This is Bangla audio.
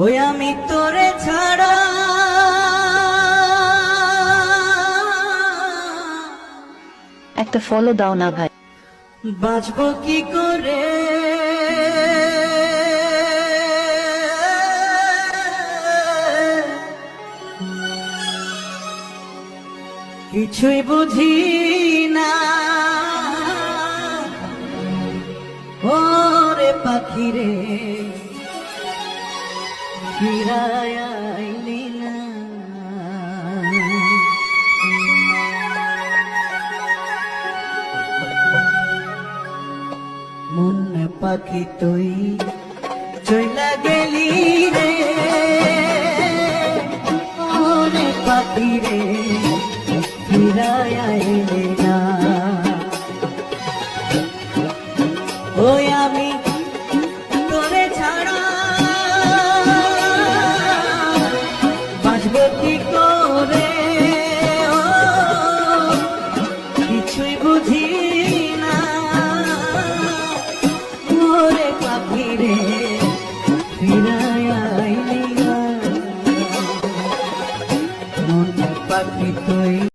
ওই আমি তোরে ছাড়া একটা ফলো দাও না ভাই। বাঁচবো কি করে, কিছুই বুঝি না। ওরে পাখি রে ফিরায় আইলি না। মন পাখি তুই চইলা গেলি রে, ওরে পাখি রে ফিরায় আইলি না। ওই আমি তোরে ছাড়া বাঁচব কি করে, ও কিছুই বুঝি না। ওরে পাখি রে ফিরায় আইলি না। মন পাখি তুই